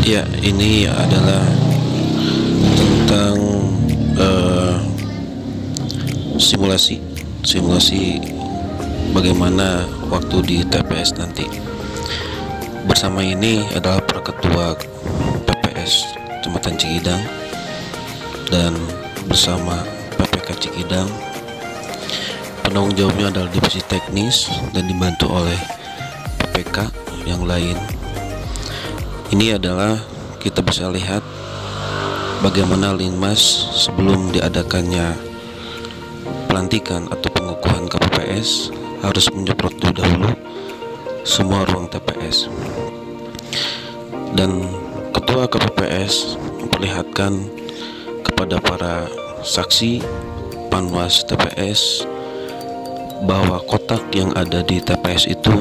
Ya, ini adalah tentang simulasi simulasi bagaimana waktu di TPS nanti. Bersama ini adalah para ketua PPS Kecamatan Cikidang dan bersama PPK Cikidang. Penanggung jawabnya adalah divisi teknis dan dibantu oleh PPK yang lain. Ini adalah kita bisa lihat bagaimana Linmas sebelum diadakannya pelantikan atau pengukuhan KPPS harus menyemprot dahulu semua ruang TPS. Dan ketua KPPS memperlihatkan kepada para saksi panwas TPS bahwa kotak yang ada di TPS itu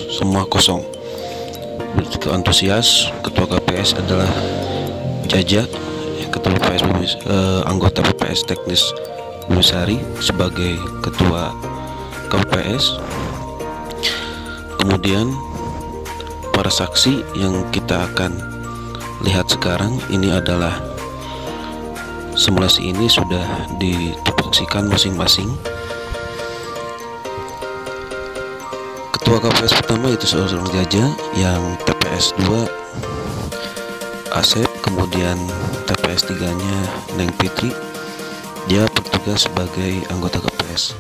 semua kosong. Begitu antusias, ketua KPS adalah Jaja, ketua PPS anggota PPS teknis Bumisari sebagai ketua KPPS. Kemudian para saksi yang kita akan lihat sekarang ini adalah simulasi ini sudah ditupoksikan masing-masing. Ketua KPPS pertama itu seorang Jaja, yang TPS 2 Asep, kemudian TPS 3 nya Neng Fitri, dia bertugas sebagai anggota KPPS.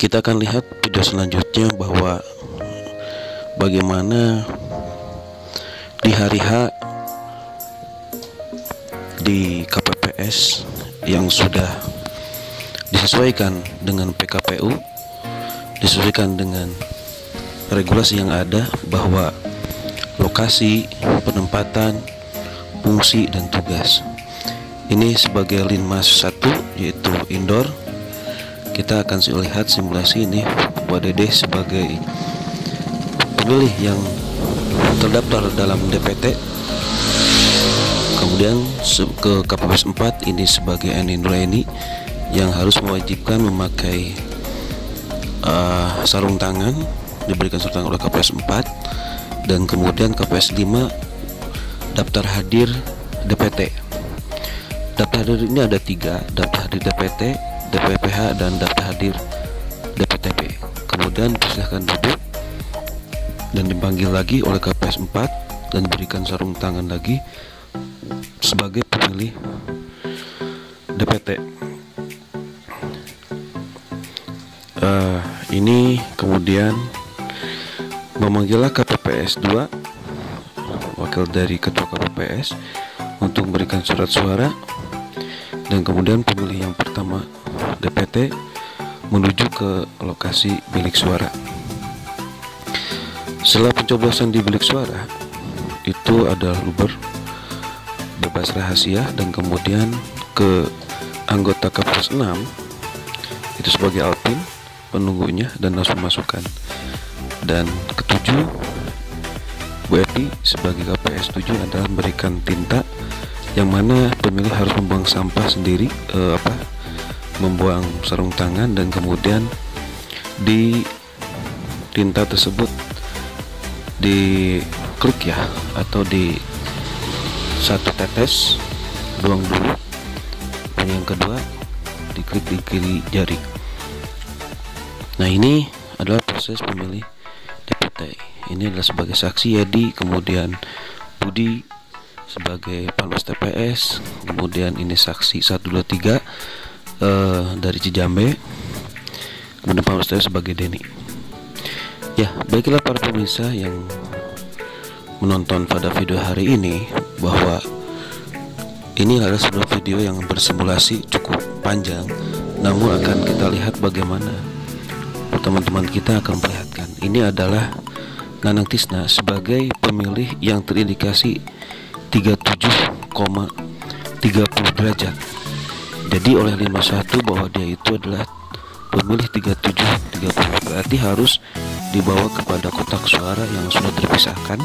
Kita akan lihat video selanjutnya bahwa bagaimana di hari H di KPPS yang sudah disesuaikan dengan PKPU, disesuaikan dengan regulasi yang ada, bahwa lokasi, penempatan, fungsi, dan tugas ini sebagai Linmas 1 yaitu indoor. Kita akan lihat simulasi ini buat Dede sebagai pemilih yang terdaftar dalam DPT, kemudian ke KPPS 4 ini sebagai Nureni yang harus mewajibkan memakai sarung tangan, diberikan sarung tangan oleh KPPS 4, dan kemudian KPPS 5 daftar hadir DPT. Daftar hadir ini ada 3, daftar hadir DPT, DPPH, dan daftar hadir DPTP. Kemudian silahkan duduk dan dipanggil lagi oleh KPPS 4 dan diberikan sarung tangan lagi sebagai pemilih DPT. Ini kemudian memanggillah KPPS 2, wakil dari ketua KPPS, untuk memberikan surat suara, dan kemudian pemilih yang pertama DPT menuju ke lokasi bilik suara. Setelah pencoblosan di bilik suara itu adalah luber bebas rahasia, dan kemudian ke anggota KPPS 6 itu sebagai Alpin penunggunya dan langsung masukkan, dan ketujuh Bu Epi sebagai KPPS 7 adalah memberikan tinta, yang mana pemilih harus membuang sampah sendiri, membuang sarung tangan, dan kemudian di tinta tersebut diklik ya, atau di satu tetes buang dulu, dan yang kedua diklik di kiri jari. Nah, ini adalah proses pemilih DPT. Ini adalah sebagai saksi Yedi, kemudian Budi sebagai panwas TPS, kemudian ini saksi 1, 2, 3 dari Cijambe, kemudian panwas TPS sebagai Denny. Ya, baiklah para pemirsa yang menonton pada video hari ini, bahwa ini adalah sebuah video yang bersimulasi cukup panjang, namun akan kita lihat bagaimana teman-teman kita akan perlihatkan. Ini adalah Nanang Tisna sebagai pemilih yang terindikasi 37,30 derajat. Jadi oleh Linmas 1 bahwa dia itu adalah pemilih 37,30, berarti harus dibawa kepada kotak suara yang sudah terpisahkan,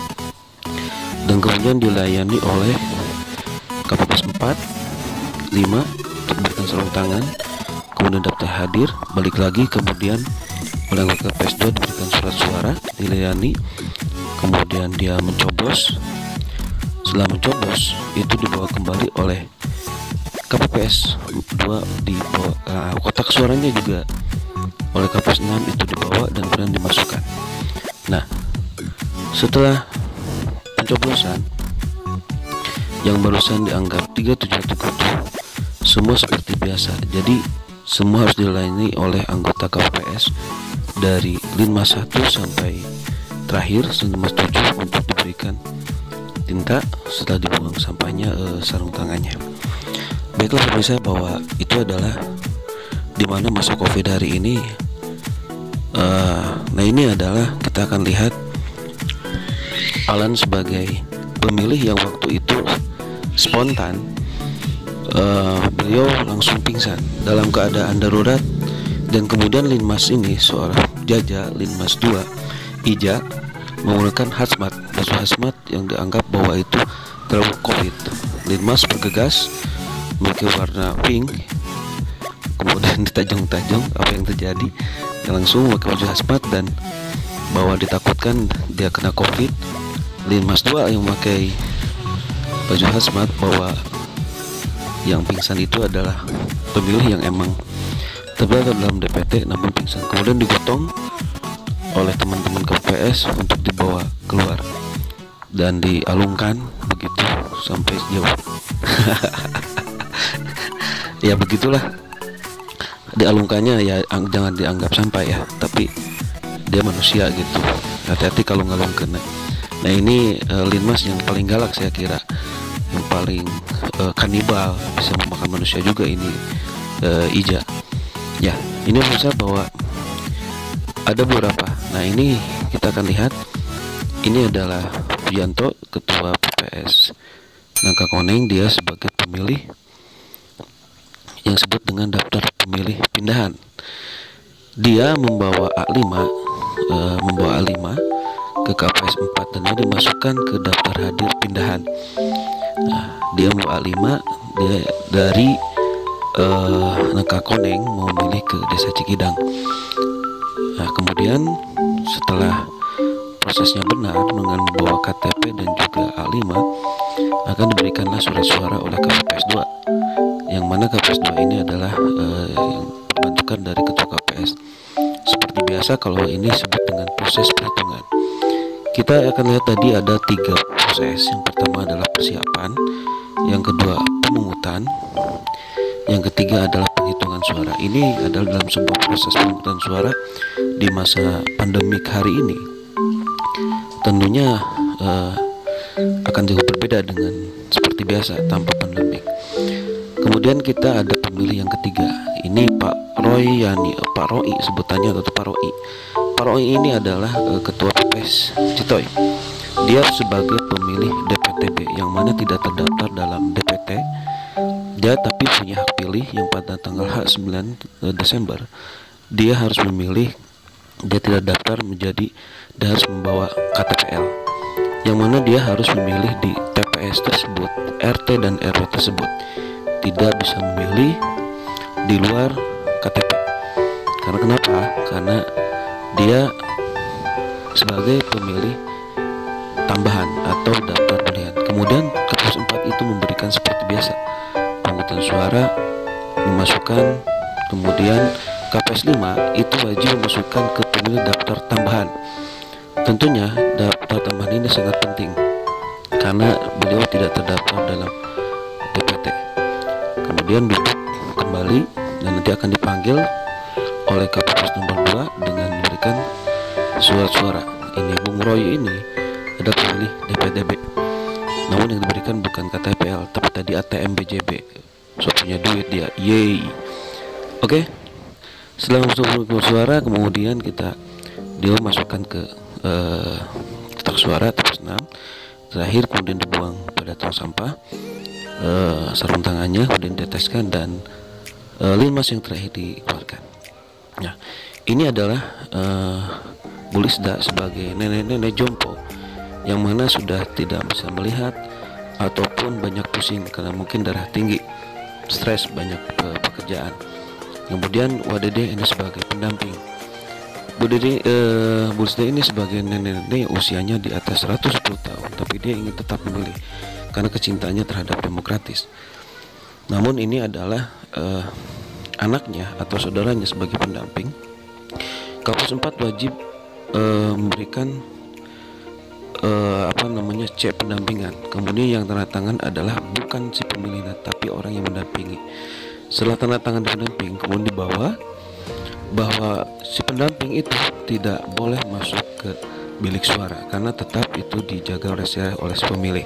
dan kemudian dilayani oleh KPPS 4, 5 untuk memberikan sarung tangan, kemudian daftar hadir, balik lagi, kemudian oleh anggota KPPS 2 diberikan surat suara, dilayani, kemudian dia mencoblos, setelah mencoblos itu dibawa kembali oleh KPPS 2, dibawa kotak suaranya juga oleh KPPS 6 itu dibawa dan kemudian dimasukkan. Nah, setelah pencoblosan yang barusan dianggap 3737 semua seperti biasa. Jadi semua harus dilayani oleh anggota KPPS dari Linmas 1 sampai terakhir Linmas 7 untuk diberikan tinta setelah dibuang sampahnya sarung tangannya. Baiklah pemirsa, bahwa itu adalah dimana masa COVID hari ini. Nah ini adalah kita akan lihat Alan sebagai pemilih yang waktu itu spontan, beliau langsung pingsan dalam keadaan darurat, dan kemudian Linmas ini seorang Jaja Linmas 2 Ija menggunakan hazmat, baju hazmat yang dianggap bahwa itu terlalu COVID. Linmas bergegas memakai warna pink, kemudian ditajung-tajung apa yang terjadi, langsung memakai baju hazmat dan bahwa ditakutkan dia kena COVID. Linmas 2 yang memakai baju hazmat bahwa yang pingsan itu adalah pemilih yang emang terdaftar dalam DPT namun pingsan, kemudian digotong oleh teman-teman KPPS untuk dibawa keluar dan dialungkan begitu sampai sejauh ya begitulah dialungkannya ya, jangan dianggap sampai ya, tapi dia manusia gitu, hati-hati kalau ngalungkan. Nah ini Linmas yang paling galak saya kira, yang paling kanibal, bisa memakan manusia juga ini Ija ya. Ini bisa bahwa ada beberapa. Nah ini kita akan lihat, ini adalah Wianto, ketua PPS Nangka Koneng, dia sebagai pemilih yang disebut dengan daftar pemilih pindahan. Dia membawa A5 ke KPS 4 dan dia dimasukkan ke daftar hadir pindahan. Nah, dia membawa A5, dia dari Nangka Koneng mau memilih ke Desa Cikidang. Nah, kemudian setelah prosesnya benar dengan membawa KTP dan juga A5, akan diberikanlah surat suara oleh KPPS 2, yang mana KPPS 2 ini adalah yang dibantukan dari ketua KPS. Seperti biasa kalau ini disebut dengan proses perhitungan. Kita akan lihat tadi ada 3 proses. Yang pertama adalah persiapan, yang kedua pemungutan, yang ketiga adalah penghitungan suara. Ini adalah dalam sebuah proses pemungutan suara di masa pandemik hari ini. Tentunya akan jauh berbeda dengan seperti biasa tanpa pandemik. Kemudian kita ada pemilih yang ketiga. Ini Pak Royani, Pak Roi sebutannya, atau Pak Roi. Pak Roi ini adalah ketua PPS Citoy. Dia sebagai pemilih DPTB yang mana tidak terdaftar dalam DPT. Dia tapi punya hak pilih yang pada tanggal 9 Desember dia harus memilih, dia tidak daftar menjadi, dia harus membawa KTPL, yang mana dia harus memilih di TPS tersebut, RT dan RW tersebut, tidak bisa memilih di luar KTP. Karena kenapa? Karena dia sebagai pemilih tambahan atau daftar pilihan. Kemudian KPPS 4 itu memberikan seperti biasa pemungutan suara, memasukkan, kemudian KPPS 5 itu wajib memasukkan ke pemilih daftar tambahan. Tentunya daftar tambahan ini sangat penting karena beliau tidak terdaftar dalam DPT. Kemudian duduk kembali dan nanti akan dipanggil oleh KPPS nomor 2 dengan memberikan surat suara. Ini Bung Roy ini ada pemilih DPTB, namun yang diberikan bukan KTPL tapi tadi ATM BJB. So punya duit dia, yeay. Oke. Setelah masuk suara, kemudian dia masukkan ke kotak suara TPS 6. Terakhir kemudian dibuang pada tong sampah, sarung tangannya kemudian diteteskan dan Linmas yang terakhir dikeluarkan. Nah, ini adalah Bu Lisda sebagai nenek-nenek jompo yang mana sudah tidak bisa melihat ataupun banyak pusing karena mungkin darah tinggi, stres, banyak pekerjaan. Kemudian Wadede ini sebagai pendamping. Bu Lisda ini sebagai nenek-nenek usianya di atas 110 tahun, tapi dia ingin tetap memilih karena kecintaannya terhadap demokratis. Namun ini adalah anaknya atau saudaranya sebagai pendamping. Kapus 4 wajib memberikan C pendampingan. Kemudian yang tanda tangan adalah bukan si pemilih tapi orang yang mendampingi. Setelah tanda tangan pendamping, kemudian dibawa bahwa si pendamping itu tidak boleh masuk ke bilik suara karena tetap itu dijaga oleh si pemilih.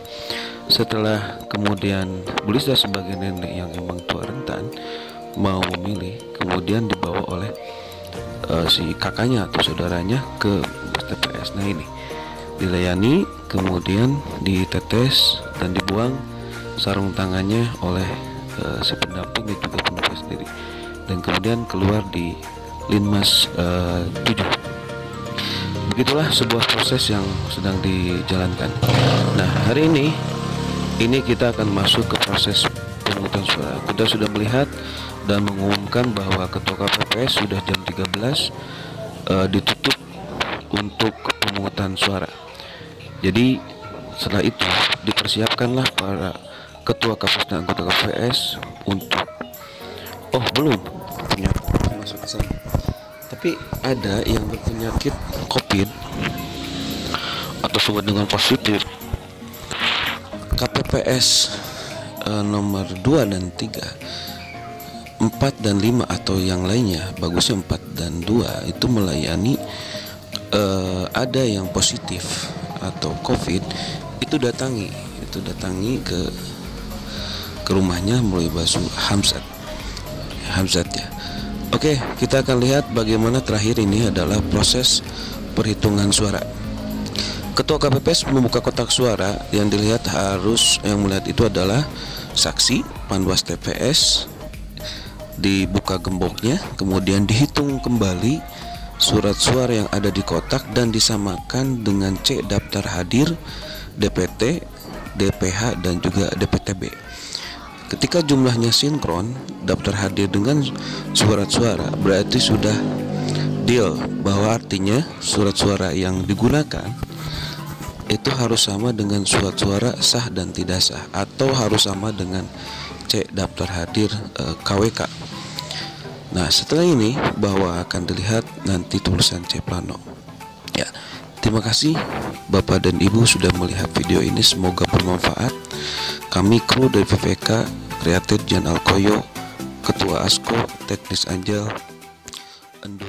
Setelah kemudian Bu Lisda sebagai nenek yang emang tua rentan mau memilih, kemudian dibawa oleh si kakaknya atau saudaranya ke TPS. Nah ini dilayani, kemudian ditetes dan dibuang sarung tangannya oleh si pendamping dan juga pendamping sendiri, dan kemudian keluar di Linmas 7. Begitulah sebuah proses yang sedang dijalankan. Nah hari ini kita akan masuk ke proses pemungutan suara. Kita sudah melihat dan mengumumkan bahwa ketua KPPS sudah jam 13 ditutup untuk pemungutan suara. Jadi setelah itu dipersiapkanlah para ketua KPPS dan anggota KPPS untuk belum masuk ke sana. Tapi ada yang berpenyakit COVID atau disebut dengan positif, KPPS nomor 2 dan 3, 4 dan 5 atau yang lainnya, bagusnya 4 dan 2 itu melayani ada yang positif atau COVID, itu datangi ke rumahnya melalui Basu Hamzat ya. Oke, kita akan lihat bagaimana terakhir ini adalah proses perhitungan suara. Ketua KPPS membuka kotak suara, yang dilihat yang melihat itu adalah saksi, panwas TPS, dibuka gemboknya, kemudian dihitung kembali surat suara yang ada di kotak dan disamakan dengan C daftar hadir, DPT, DPH dan juga DPTB. Ketika jumlahnya sinkron, daftar hadir dengan surat suara, berarti sudah deal, bahwa artinya surat suara yang digunakan itu harus sama dengan surat suara sah dan tidak sah, atau harus sama dengan C daftar hadir KWK. Nah setelah ini bahwa akan dilihat nanti tulisan C plano ya. Terima kasih Bapak dan Ibu sudah melihat video ini, semoga bermanfaat. Kami kru dari PPK Kreatif Jan Alkoyo, Ketua Asko, Teknis Anjal, Endul.